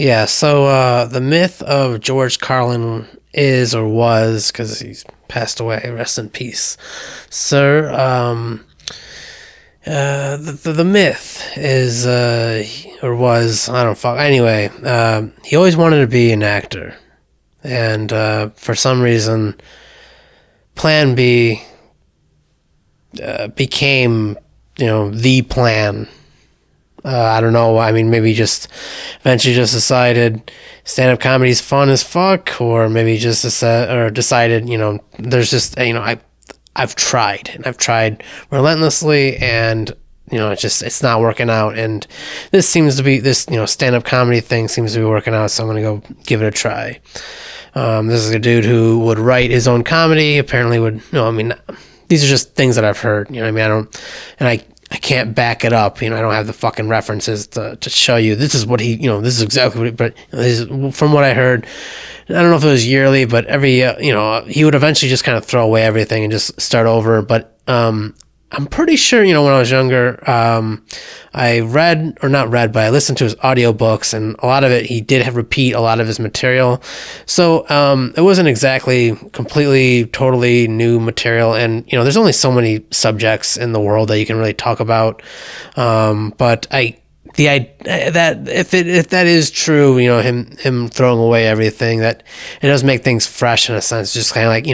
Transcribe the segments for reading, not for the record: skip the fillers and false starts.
Yeah, so the myth of George Carlin is or was, because he's passed away, rest in peace, sir. The myth is, or was, I don't fuck, anyway, he always wanted to be an actor. And for some reason, Plan B became, the plan. I don't know. I mean, maybe just eventually just decided stand-up comedy is fun as fuck, or maybe just decided, there's just, I've tried and I've tried relentlessly, and it's not working out. And this seems to be this, stand-up comedy thing seems to be working out. So I'm gonna go give it a try. This is a dude who would write his own comedy. Apparently, would I mean, these are just things that I've heard. I mean, I can't back it up. I don't have the fucking references to show you this is what he, this is exactly what he, but this is, from what I heard, I don't know if it was yearly, but every, he would eventually just kind of throw away everything and just start over. But, I'm pretty sure, when I was younger, I read, or not read, but I listened to his audiobooks, and a lot of it, he did repeat a lot of his material. So, it wasn't exactly completely, totally new material. And, there's only so many subjects in the world that you can really talk about. But that if that is true, him throwing away everything, that it does make things fresh in a sense. Just kind of like,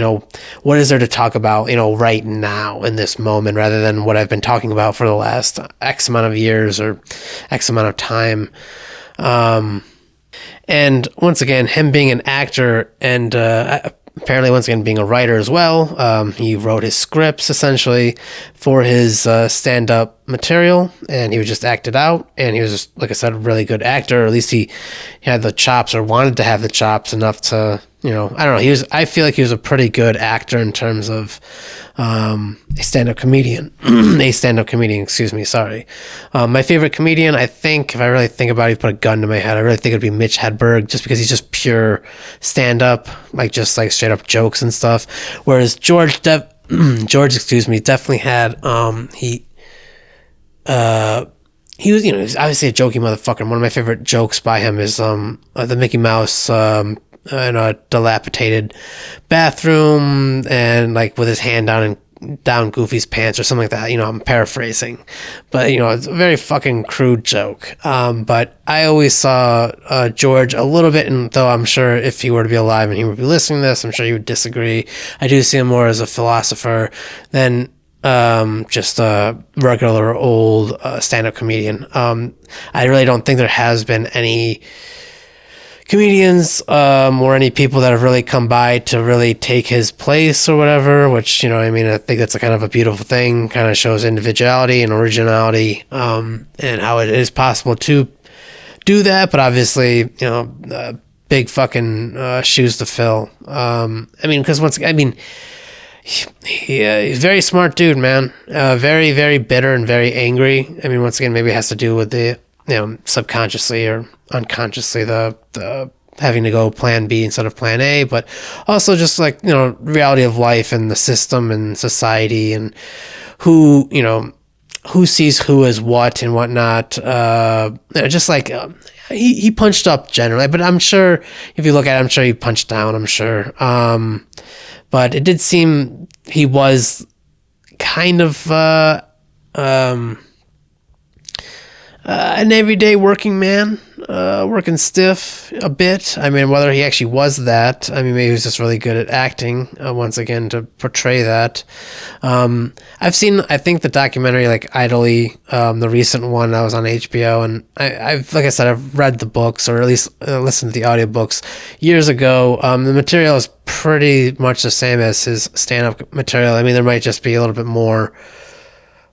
what is there to talk about, right now in this moment, rather than what I've been talking about for the last X amount of years or X amount of time. And once again, him being an actor and apparently once again being a writer as well, he wrote his scripts essentially for his stand-up material, and he would just act it out. And he was just, like I said, a really good actor, or at least he had the chops, or wanted to have the chops enough to, I don't know, I feel like he was a pretty good actor in terms of a stand-up comedian. Excuse me, sorry. My favorite comedian, I think, if I really think about it, you put a gun to my head, I really think it'd be Mitch Hedberg, just because he's just pure stand-up, just like straight up jokes and stuff. Whereas George, definitely had, he was, he's obviously a jokey motherfucker. One of my favorite jokes by him is the Mickey Mouse in a dilapidated bathroom, and like with his hand down Goofy's pants or something like that. I'm paraphrasing, but it's a very fucking crude joke. But I always saw George a little bit, and though I'm sure if he were to be alive and he would be listening to this, I'm sure he would disagree. I do see him more as a philosopher than just a regular old stand-up comedian. I really don't think there has been any comedians or any people that have really come by to really take his place or whatever, which, I think that's a kind of a beautiful thing, kind of shows individuality and originality, and how it is possible to do that. But obviously, big fucking shoes to fill. Because he's a very smart dude, man. Very, very bitter and very angry. Once again, maybe it has to do with the, subconsciously or unconsciously, the having to go plan B instead of plan A, but also just like, reality of life and the system and society, and who sees who as what and whatnot. Just like, he punched up generally, but I'm sure if you look at it, I'm sure he punched down, I'm sure. But it did seem he was kind of an everyday working man, working stiff a bit. Whether he actually was that, maybe he was just really good at acting, once again, to portray that. I've seen, I think, the documentary, like Idly, the recent one that was on HBO, and I've, like I said, I've read the books, or at least listened to the audiobooks years ago. The material is pretty much the same as his stand-up material. There might just be a little bit more,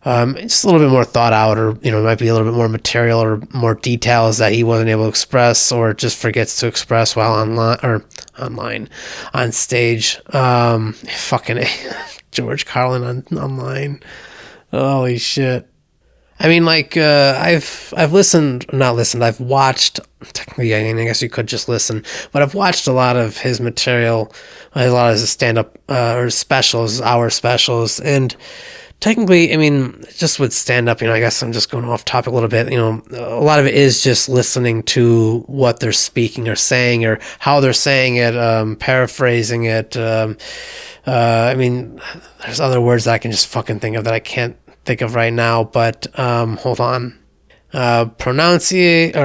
just a little bit more thought out, or it might be a little bit more material or more details that he wasn't able to express, or just forgets to express while on stage. Fucking George Carlin online. Holy shit. I've I've watched, technically, I guess you could just listen, but I've watched a lot of his material, a lot of his stand-up, or specials, hour specials, and technically, I mean, just with stand up, I guess I'm just going off topic a little bit. A lot of it is just listening to what they're speaking or saying or how they're saying it, paraphrasing it. I mean, there's other words that I can just fucking think of that I can't think of right now, but hold on. Pronunciate,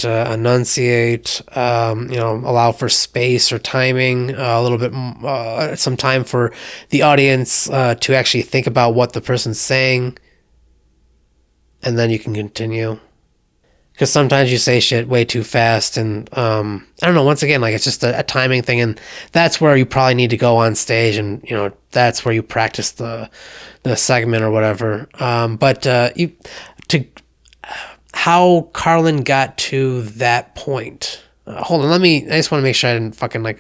enunciate, allow for space or timing, a little bit, some time for the audience to actually think about what the person's saying, and then you can continue. Because sometimes you say shit way too fast, and I don't know. Once again, like it's just a timing thing, and that's where you probably need to go on stage, and that's where you practice the segment or whatever. But how Carlin got to that point. Hold on, I just want to make sure I didn't fucking I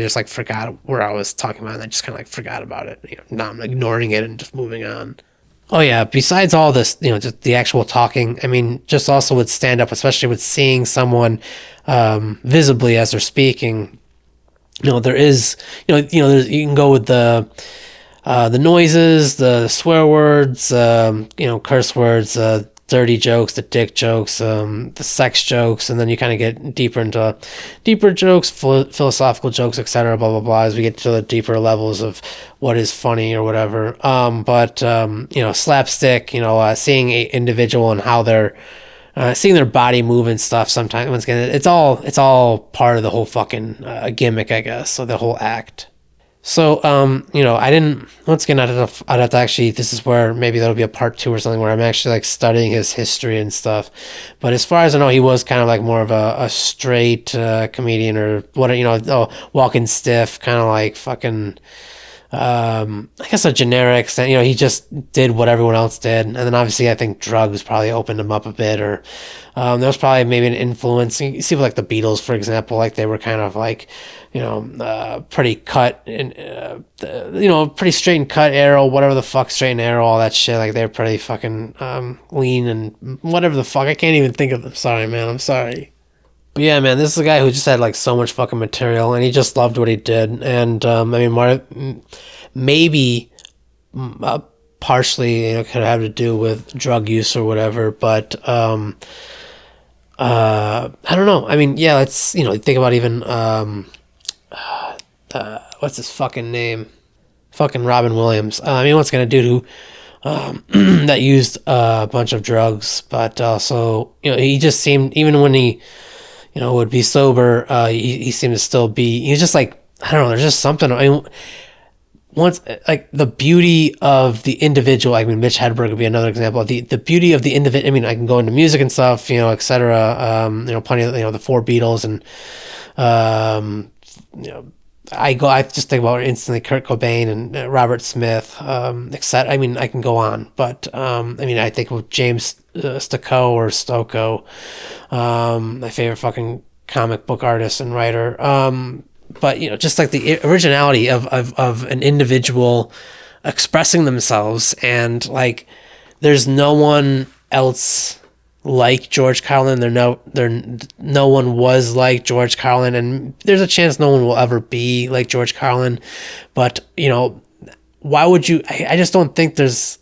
just forgot where I was talking about, and I just kind of forgot about it. Now I'm ignoring it and just moving on. Oh yeah, besides all this, just the actual talking, I mean, just also with stand up, especially with seeing someone visibly as they're speaking, there is, there's, you can go with the noises, the swear words, curse words, dirty jokes, the dick jokes, the sex jokes, and then you kind of get deeper into deeper jokes, philosophical jokes, etc. Blah blah blah. As we get to the deeper levels of what is funny or whatever. But slapstick. Seeing an individual and how they're seeing their body move and stuff. Sometimes once again, it's all part of the whole fucking gimmick, I guess. So the whole act. So, I didn't, once again, I'd have to actually, this is where maybe that'll be a part 2 or something where I'm actually studying his history and stuff. But as far as I know, he was kind of more of a straight comedian or walking stiff, kind of fucking, I guess a generic, he just did what everyone else did. And then obviously I think drugs probably opened him up a bit, or there was probably maybe an influence. You see with the Beatles, for example, they were kind of pretty cut and, pretty straight and cut arrow, whatever the fuck, straight and arrow, all that shit. They were pretty fucking lean and whatever the fuck. I can't even think of them. Sorry, man. I'm sorry. But yeah, man, this is a guy who just had so much fucking material, and he just loved what he did. And I mean, maybe partially could have to do with drug use or whatever. But I don't know. I mean, yeah, let's think about even what's his fucking name? Fucking Robin Williams. I mean, what's gonna do to that used a bunch of drugs, but also he just seemed, even when he would be sober, he seemed to still be. He was just I don't know. There's just something. I mean, once the beauty of the individual. I mean, Mitch Hedberg would be another example. The beauty of the individual. I mean, I can go into music and stuff, etc. Plenty of the four Beatles and I just think about instantly Kurt Cobain and Robert Smith, etc. I mean, I can go on, but I mean, I think of James Stocco, my favorite fucking comic book artist and writer. But just the originality of an individual expressing themselves, and there's no one else like George Carlin. No one was like George Carlin, and there's a chance no one will ever be like George Carlin. But why would you? I just don't think there's.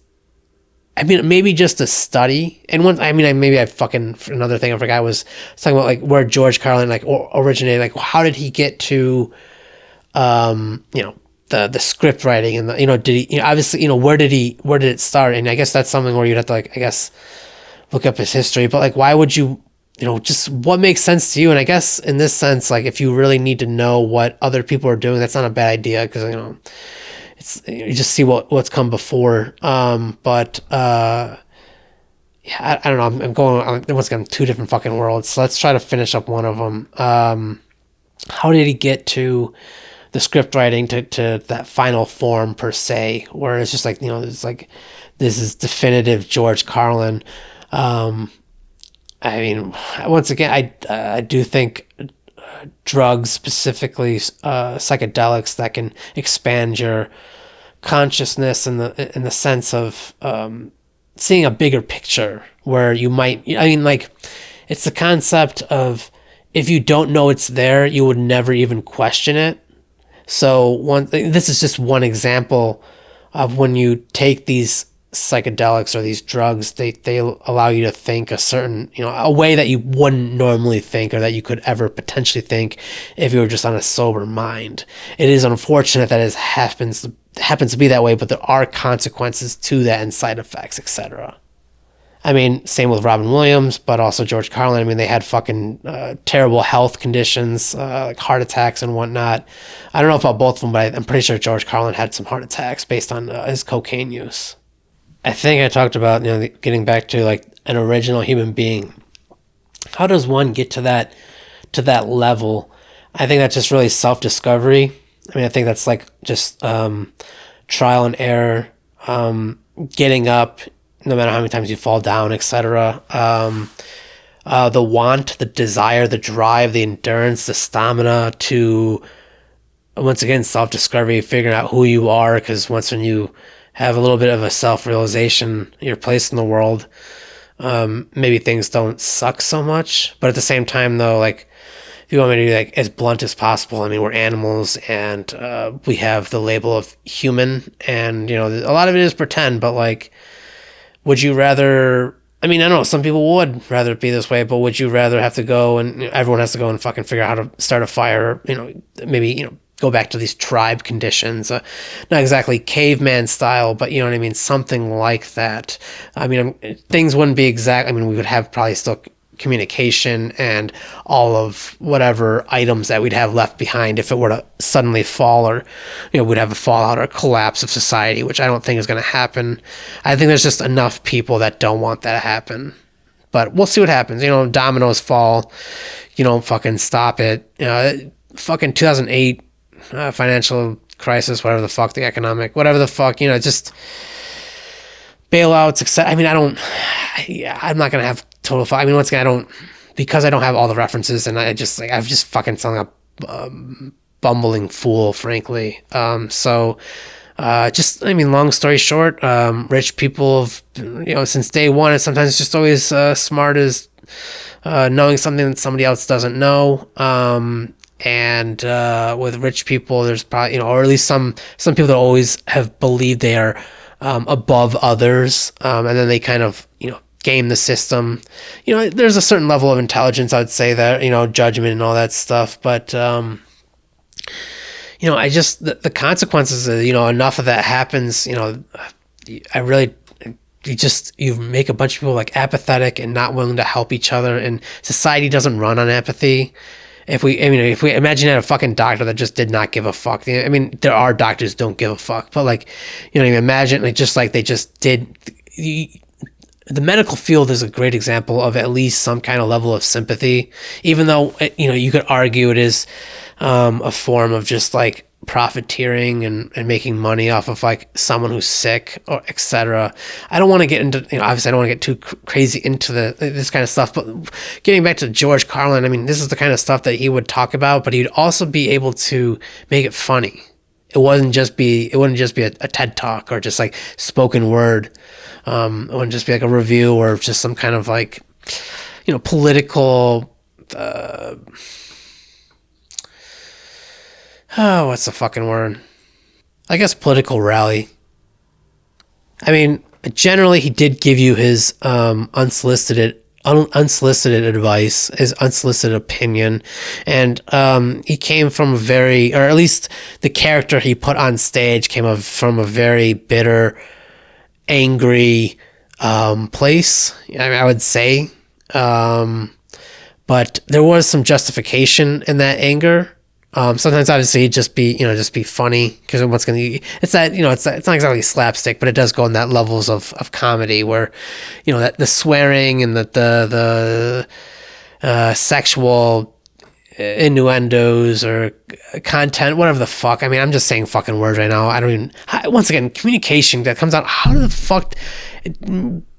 I mean, maybe just a study. And another thing I forgot was talking about where George Carlin originated. How did he get to, the script writing and did he obviously where did it start? And I guess that's something where you'd have to look up his history. But why would you, just what makes sense to you? And I guess in this sense, if you really need to know what other people are doing, that's not a bad idea, because it's, you just see what's come before. But yeah, I don't know. I'm going once again, 2 different fucking worlds. So let's try to finish up one of them. How did he get to the script writing to that final form per se, where it's just it's this is definitive George Carlin. I mean, once again, I do think drugs, specifically psychedelics, that can expand your consciousness in the sense of seeing a bigger picture, where you might, it's the concept of, if you don't know it's there, you would never even question it. So this is just one example of when you take these psychedelics or these drugs, they allow you to think a certain, a way that you wouldn't normally think, or that you could ever potentially think if you were just on a sober mind. It is unfortunate that it happens to be that way, but there are consequences to that and side effects, etc. I mean, same with Robin Williams, but also George Carlin. I mean, they had fucking terrible health conditions, like heart attacks and whatnot. I don't know about both of them, but I'm pretty sure George Carlin had some heart attacks based on his cocaine use. I think I talked about, getting back to like an original human being. How does one get to that level? I think that's just really self-discovery. I mean, I think that's like just trial and error, getting up, no matter how many times you fall down, etc. The want, the desire, the drive, the endurance, the stamina to, once again, self-discovery, figuring out who you are, because when you have a little bit of a self-realization, your place in the world, maybe things don't suck so much. But at the same time, though, like, if you want me to be like as blunt as possible, I mean, we're animals, and we have the label of human, and a lot of it is pretend. But like, would you rather? I mean, I know some people would rather it be this way, but would you rather have to go and everyone has to go and fucking figure out how to start a fire? Maybe go back to these tribe conditions, not exactly caveman style, but you know what I mean, something like that. I mean, things wouldn't be exact. I mean, we would have probably still communication and all of whatever items that we'd have left behind if it were to suddenly fall, or we'd have a fallout or collapse of society, which I don't think is going to happen. I think there's just enough people that don't want that to happen, but we'll see what happens. Dominoes fall, fucking stop it. Fucking 2008 financial crisis, whatever the fuck, the economic, whatever the fuck, just bailouts, etc. I mean, I'm not gonna have total. I mean, once again, because I don't have all the references, and I've just fucking sound like a bumbling fool, frankly. Long story short, rich people have, since day one, and sometimes it's just always smart as knowing something that somebody else doesn't know. And with rich people, there's probably, or at least some people that always have believed they are above others, and then they kind of game the system. There's a certain level of intelligence, I would say, that judgment and all that stuff, but I just the consequences of, enough of that happens. I really, you make a bunch of people like apathetic and not willing to help each other, and society doesn't run on apathy. If we imagine a fucking doctor that just did not give a fuck. I mean, there are doctors who don't give a fuck, but like, imagine like they just did. The medical field is a great example of at least some kind of level of sympathy, even though you could argue it is a form of just like profiteering and making money off of like someone who's sick, or etc. I don't want to get into, obviously I don't want to get too crazy into this kind of stuff, but getting back to George Carlin, I mean, this is the kind of stuff that he would talk about, but he'd also be able to make it funny. It wouldn't just be a TED talk or just like spoken word. It wouldn't just be like a review or just some kind of like, political, what's the fucking word? I guess political rally. I mean, generally he did give you his unsolicited advice, his unsolicited opinion, and he came from a very, or at least the character he put on stage came from a very bitter, angry place, I would say, but there was some justification in that anger. Sometimes obviously it'd just be funny, because it's not exactly slapstick, but it does go in that levels of comedy where, that the swearing and the sexual innuendos or content, whatever the fuck. I mean, I'm just saying fucking words right now. Once again, communication that comes out, how the fuck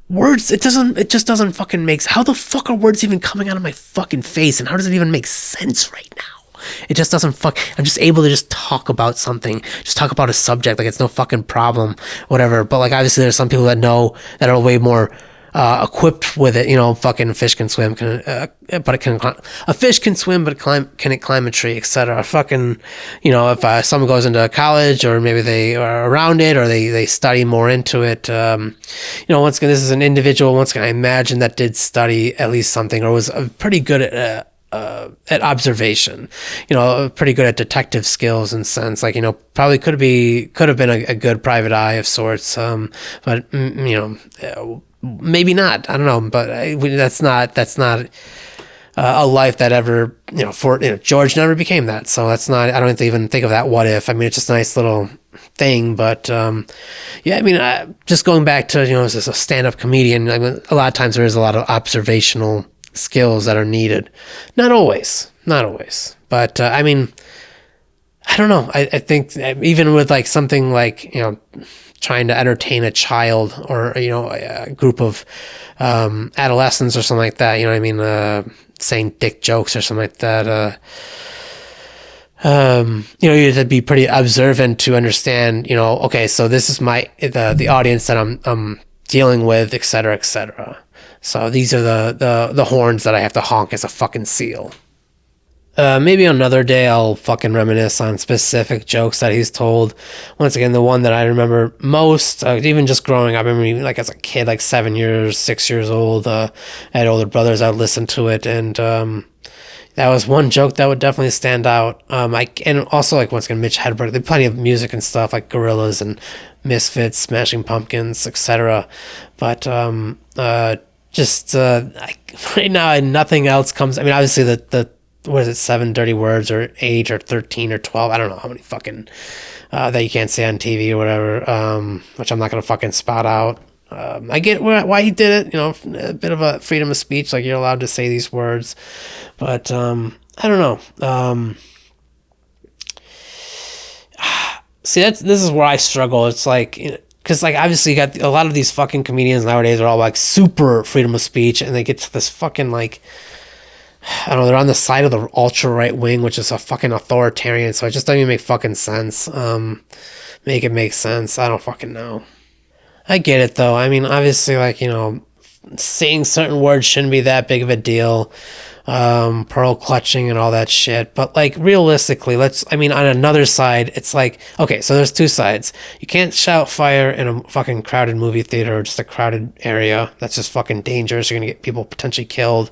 words, it just doesn't fucking make, how the fuck are words even coming out of my fucking face, and how does it even make sense right now? It just doesn't I'm just able to just talk about something, just talk about a subject like it's no fucking problem, whatever. But like, obviously there's some people that are way more equipped with it. Fucking fish can swim, but it can. A fish can swim, but can it climb a tree, etc. Fucking, if someone goes into college, or maybe they are around it, or they study more into it. Once again, this is an individual. Once again, I imagine that did study at least something, or was pretty good at observation, pretty good at detective skills and sense, probably could have been a good private eye of sorts, but maybe not, I don't know, but that's not a life that ever, George never became that, so that's not, I don't even think of that what if. I mean, it's just a nice little thing, but just going back to, as a stand-up comedian, I mean, a lot of times there is a lot of observational skills that are needed. Not always, but I don't know. I think even with like something like, trying to entertain a child, or, a group of adolescents or something like that, saying dick jokes or something like that, you have to be pretty observant to understand, okay, so this is the audience that I'm dealing with, et cetera, et cetera. So these are the horns that I have to honk as a fucking seal. Maybe another day I'll fucking reminisce on specific jokes that he's told. Once again, the one that I remember most, even just growing up, I remember like as a kid, like 6 years old, I had older brothers, I would listen to it, and that was one joke that would definitely stand out. And also, like, once again, Mitch Hedberg, there's plenty of music and stuff like Gorillaz and Misfits, Smashing Pumpkins, etc. But right now, nothing else comes. I mean, obviously the what is it, 7 dirty words, or 8 or 13 or 12, I don't know how many fucking that you can't say on TV or whatever, which I'm not gonna fucking spout out. I get why he did it, a bit of a freedom of speech, like you're allowed to say these words, but I don't know. See, this is where I struggle. It's like, because like obviously you got a lot of these fucking comedians nowadays are all like super freedom of speech, and they get to this fucking like, I don't know, they're on the side of the ultra right wing, which is a fucking authoritarian, so it just doesn't even make fucking sense. Make it make sense. I don't fucking know. I get it though. I mean, obviously, like, saying certain words shouldn't be that big of a deal. Pearl clutching and all that shit. But like realistically, on another side, it's like, okay, so there's two sides. You can't shout fire in a fucking crowded movie theater or just a crowded area. That's just fucking dangerous. You're gonna get people potentially killed.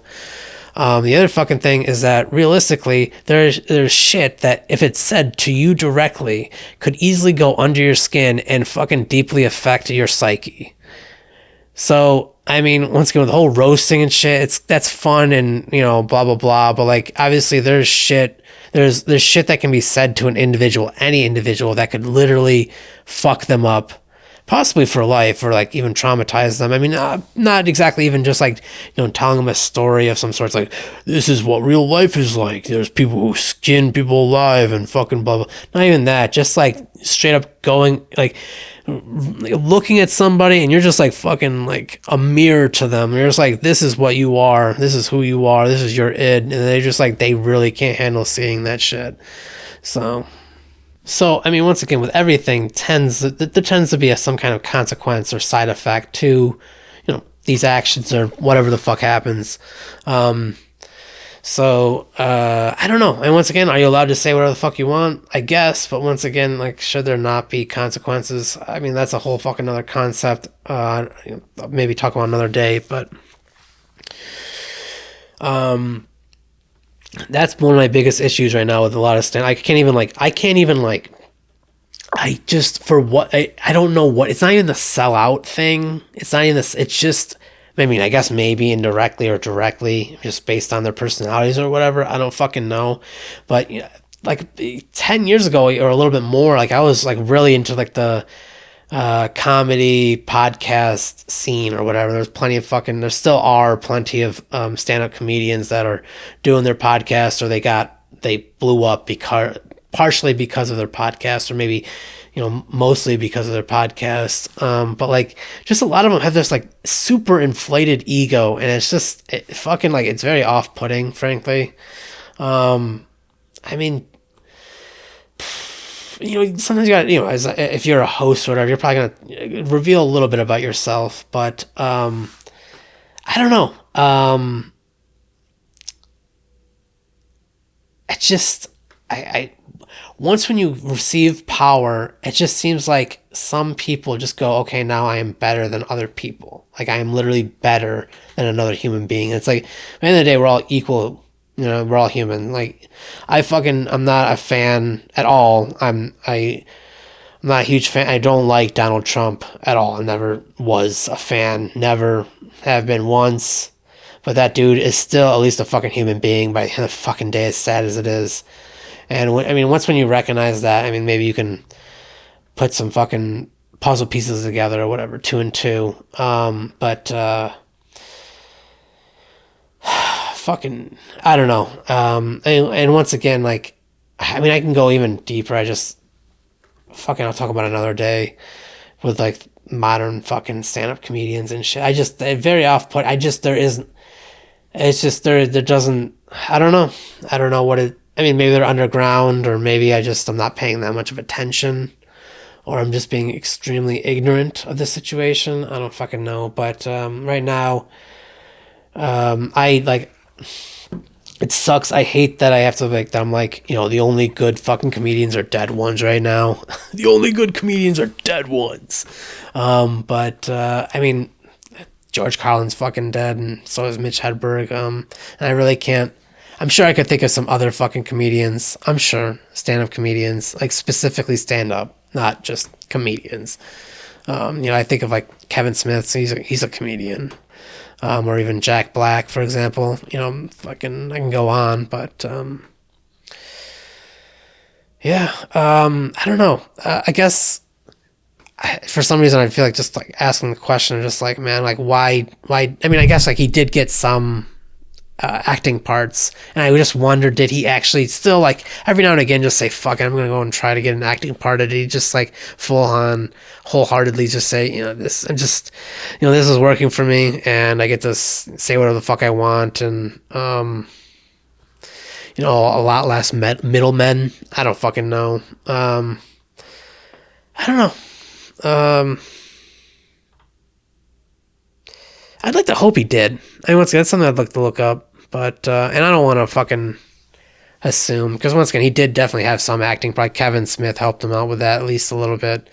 The other fucking thing is that realistically, there's shit that if it's said to you directly could easily go under your skin and fucking deeply affect your psyche. So, I mean, once again, with the whole roasting and shit, that's fun and, blah, blah, blah. But like, obviously there's shit that can be said to an individual, any individual, that could literally fuck them up, possibly for life, or like even traumatize them. I mean, not exactly even just like, telling them a story of some sort. It's like, this is what real life is like. There's people who skin people alive and fucking blah, blah. Not even that. Just like straight up going, like looking at somebody and you're just like fucking like a mirror to them. You're just like, this is what you are. This is who you are. This is your id. And they're just like, they really can't handle seeing that shit. So, I mean, once again, with everything, there tends to be some kind of consequence or side effect to, these actions or whatever the fuck happens. So, I don't know. And once again, are you allowed to say whatever the fuck you want? I guess. But once again, like, should there not be consequences? I mean, that's a whole fucking other concept. Maybe talk about another day, but that's one of my biggest issues right now with a lot of stand. I don't know what, it's not even the sellout thing. It's not even this, it's just, I mean, I guess maybe indirectly or directly, just based on their personalities or whatever. I don't fucking know. But like 10 years ago or a little bit more, like I was like really into like the comedy podcast scene or whatever. There still are plenty of stand-up comedians that are doing their podcast, or they blew up partially because of their podcast, or maybe mostly because of their podcast. But like, just a lot of them have this like super inflated ego, and it's just fucking like, it's very off-putting, frankly. I mean, sometimes you got, if you're a host or whatever, you're probably going to reveal a little bit about yourself, but I don't know. It's just I once when you receive power, it just seems like some people just go, okay, now I am better than other people. Like I am literally better than another human being. It's like at the end of the day, we're all equal. You know, we're all human. Like I'm not a fan at all. I'm not a huge fan. I don't like Donald Trump at all. I never was a fan. Never have been once. But that dude is still at least a fucking human being by the end of the fucking day, as sad as it is. And once when you recognize that, I mean, maybe you can put some fucking puzzle pieces together or whatever, two and two. But fucking, I don't know. And once again, like, I mean, I can go even deeper. I'll talk about another day with like modern fucking stand-up comedians and shit. They're very off-put. It's just, there doesn't, I don't know what it, I mean, maybe they're underground, or maybe I'm not paying that much of attention, or I'm just being extremely ignorant of the situation. I don't fucking know. But right now, it sucks. I hate that I have to that I'm like, the only good fucking comedians are dead ones right now. The only good comedians are dead ones. But I mean, George Carlin's fucking dead, and so is Mitch Hedberg. And I really can't. I'm sure I could think of some other fucking comedians. I'm sure stand-up comedians, like specifically stand-up, not just comedians. I think of like Kevin Smith. So he's a comedian. Or even Jack Black, for example. I can go on, but yeah. I don't know. I guess for some reason I feel like just like asking the question, just like, man, like why? I mean, I guess like he did get some acting parts, and I just wonder, did he actually still like every now and again just say, fuck it, I'm gonna go and try to get an acting part? Or did he just like full on wholeheartedly just say, this is working for me, and I get to say whatever the fuck I want, and a lot less middlemen? I don't fucking know. I don't know. I'd like to hope he did. I mean, once again, that's something I'd like to look up. But, and I don't want to fucking assume, because once again, he did definitely have some acting. Probably Kevin Smith helped him out with that at least a little bit.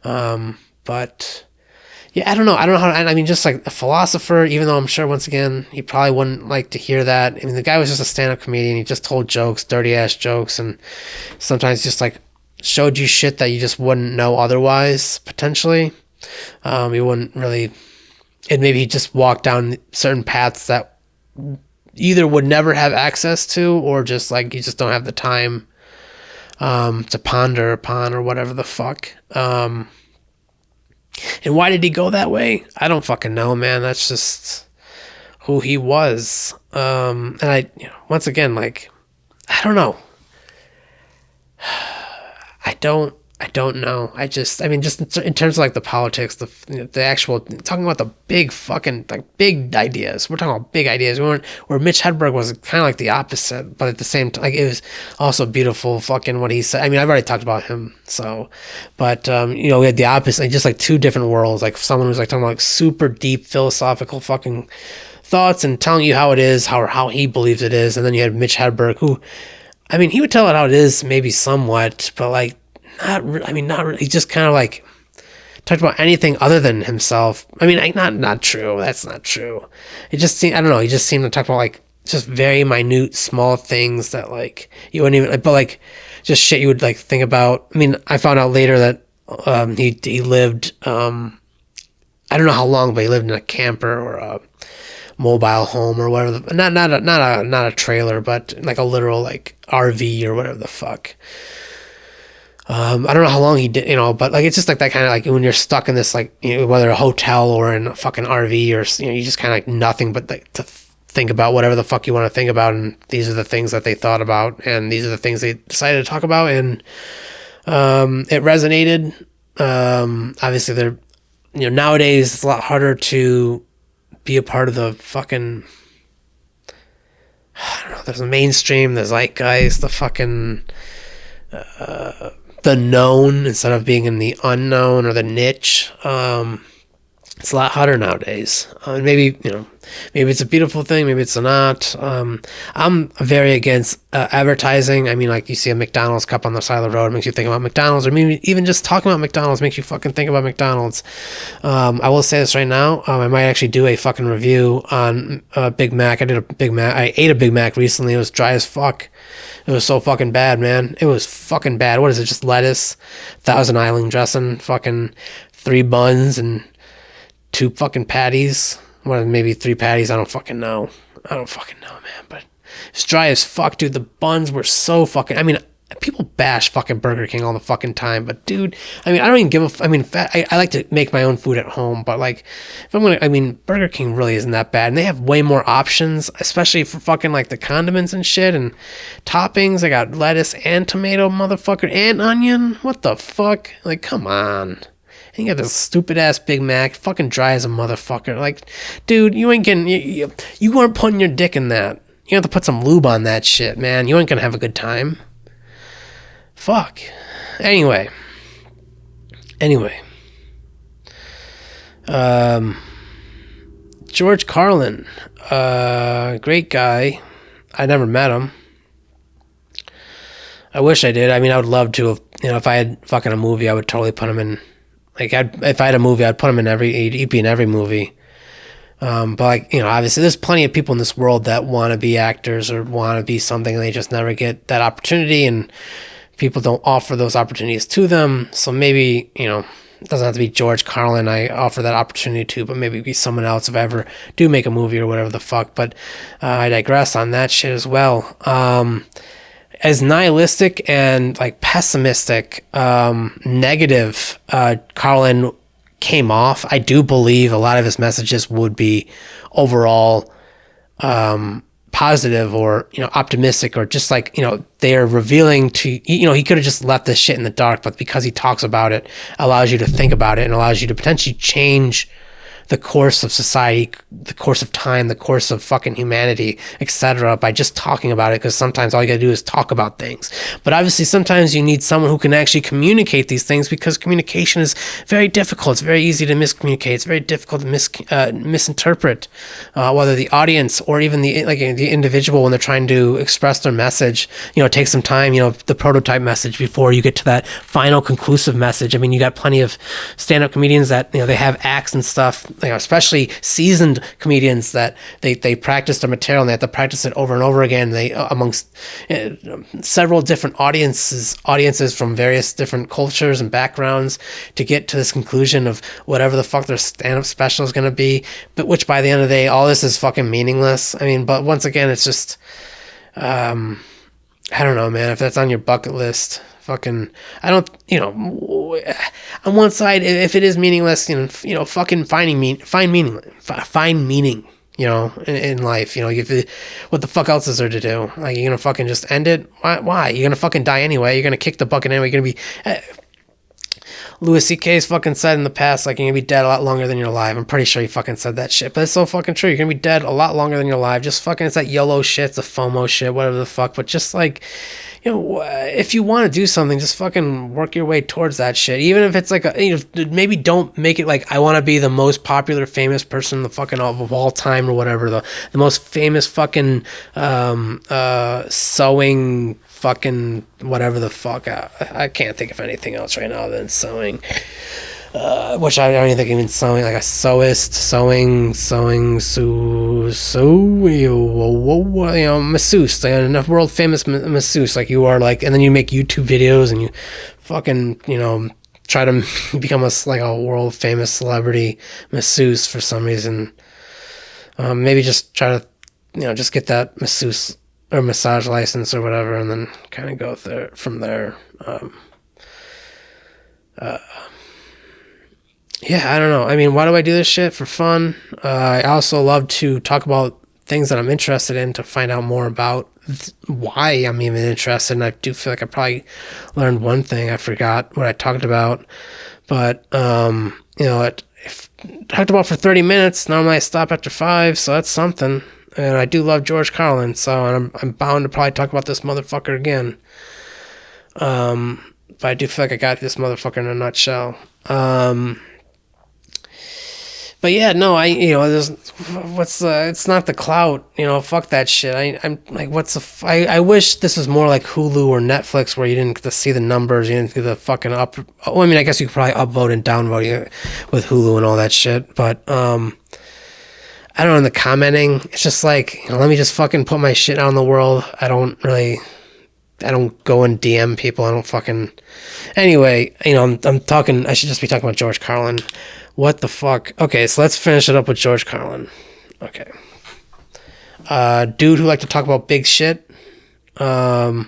But, yeah, I don't know. I mean, just like a philosopher, even though I'm sure, once again, he probably wouldn't like to hear that. I mean, the guy was just a stand-up comedian. He just told jokes, dirty-ass jokes, and sometimes just like showed you shit that you just wouldn't know otherwise, potentially. You wouldn't really... And maybe he just walked down certain paths that either would never have access to, or just like you just don't have the time to ponder upon, or whatever the fuck. And why did he go that way? I don't fucking know, man. That's just who he was. And once again, like, I don't know. I don't know. Just in terms of like the politics, the actual, talking about the big fucking, like big ideas. We're talking about big ideas. Where Mitch Hedberg was kind of like the opposite, but at the same time, like, it was also beautiful fucking what he said. I mean, I've already talked about him, so, but, we had the opposite, just like two different worlds. Like someone who's like talking about like super deep philosophical fucking thoughts and telling you how it is, how he believes it is. And then you had Mitch Hedberg, who, I mean, he would tell it how it is, maybe somewhat, but like, not really. He just kind of like talked about anything other than himself. I mean, like, not true. That's not true. It just seemed, I don't know. He just seemed to talk about like just very minute, small things that like you wouldn't even, but like just shit you would like think about. I mean, I found out later that he lived, I don't know how long, but he lived in a camper or a mobile home or whatever. Not a trailer, but like a literal like RV or whatever the fuck. I don't know how long he did, but like, it's just like that kind of like when you're stuck in this, like, whether a hotel or in a fucking RV, or, you just kind of like nothing but like to think about whatever the fuck you want to think about. And these are the things that they thought about, and these are the things they decided to talk about. And, it resonated. Obviously they're, nowadays it's a lot harder to be a part of the fucking, I don't know, there's the mainstream, there's like guys, the fucking, the known instead of being in the unknown or the niche. It's a lot hotter nowadays. Maybe, maybe it's a beautiful thing, maybe it's not. I'm very against advertising. I mean, like, you see a McDonald's cup on the side of the road, makes you think about McDonald's, or maybe even just talking about McDonald's makes you fucking think about McDonald's. I will say this right now. I might actually do a fucking review on Big Mac. I ate a Big Mac recently. It was dry as fuck. It was so fucking bad, man. It was fucking bad. What is it? Just lettuce, Thousand Island dressing, fucking 3 buns, and 2 fucking patties. Well, maybe 3 patties. I don't fucking know, man. But it's dry as fuck, dude. The buns were so fucking... I mean, people bash fucking Burger King all the fucking time, but dude, I mean, I don't even give a... I mean, I like to make my own food at home, but like, if I'm gonna... I mean, Burger King really isn't that bad, and they have way more options, especially for fucking like the condiments and shit and toppings. They got lettuce and tomato, motherfucker, and onion. What the fuck? Like, come on. And you got this stupid ass Big Mac, fucking dry as a motherfucker. Like, dude, you ain't getting... You weren't putting your dick in that. You have to put some lube on that shit, man. You ain't gonna have a good time. Fuck. Anyway. George Carlin. Great guy. I never met him. I wish I did. I mean, I would love to have... if I had fucking a movie, I would totally put him in... Like, if I had a movie, I'd put him in he'd be in every movie. But like, obviously there's plenty of people in this world that want to be actors or want to be something, and they just never get that opportunity, and people don't offer those opportunities to them. So maybe, it doesn't have to be George Carlin I offer that opportunity to, but maybe be someone else if I ever do make a movie or whatever the fuck. But I digress on that shit as well. As nihilistic and like pessimistic, negative Carlin came off, I do believe a lot of his messages would be overall positive or optimistic, or just like they are revealing to he could have just left this shit in the dark, but because he talks about it, allows you to think about it and allows you to potentially change the course of society, the course of time, the course of fucking humanity, etc., by just talking about it, because sometimes all you gotta do is talk about things. But obviously sometimes you need someone who can actually communicate these things, because communication is very difficult. It's very easy to miscommunicate. It's very difficult to misinterpret, whether the audience or even the individual, when they're trying to express their message. It takes some time, the prototype message before you get to that final conclusive message. I mean, you got plenty of stand-up comedians that, they have acts and stuff, especially seasoned comedians, that they practice their material and they have to practice it over and over again. They amongst several different audiences from various different cultures and backgrounds, to get to this conclusion of whatever the fuck their stand-up special is going to be, but which by the end of the day, all this is fucking meaningless. I mean, but once again, it's just I don't know, man, if that's on your bucket list, fucking, I don't, on one side, if it is meaningless, fucking find meaning, in life, what the fuck else is there to do? Like, you're gonna fucking just end it? Why? You're gonna fucking die anyway. You're gonna kick the bucket anyway. You're gonna be, Louis C.K.'s fucking said in the past, like, you're gonna be dead a lot longer than you're alive. I'm pretty sure he fucking said that shit, but it's so fucking true. You're gonna be dead a lot longer than you're alive. Just fucking, it's that YOLO shit, it's the FOMO shit, whatever the fuck, but just like, if you want to do something, just fucking work your way towards that shit. Even if it's like, maybe don't make it like, I want to be the most popular, famous person in the fucking of all time or whatever, the most famous fucking sewing fucking whatever the fuck. I can't think of anything else right now than sewing. Which I don't even think even sewing, like a sewist, masseuse, like a world famous masseuse, like you are, like, and then you make YouTube videos and you fucking, try to become a world famous celebrity masseuse for some reason. Maybe just try to, just get that masseuse or massage license or whatever, and then kind of go from there. Yeah, I don't know. I mean, why do I do this shit? For fun. I also love to talk about things that I'm interested in, to find out more about why I'm even interested. And I do feel like I probably learned one thing. I forgot what I talked about. But, I talked about for 30 minutes. Normally I stop after 5, so that's something. And I do love George Carlin, so I'm bound to probably talk about this motherfucker again. But I do feel like I got this motherfucker in a nutshell. But yeah, no, there's it's not the clout, fuck that shit. I'm like, I wish this was more like Hulu or Netflix where you didn't get to see the numbers, you didn't get the fucking up. Oh, I mean, I guess you could probably upvote and downvote with Hulu and all that shit, but I don't know. In the commenting, it's just like, let me just fucking put my shit out in the world. I don't go and DM people. I don't fucking. Anyway, I'm talking. I should just be talking about George Carlin. What the fuck? Okay, so let's finish it up with George Carlin. Okay. Dude who liked to talk about big shit. But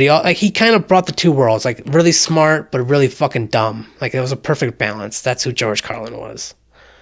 he kind of brought the two worlds, like really smart but really fucking dumb. Like it was a perfect balance. That's who George Carlin was.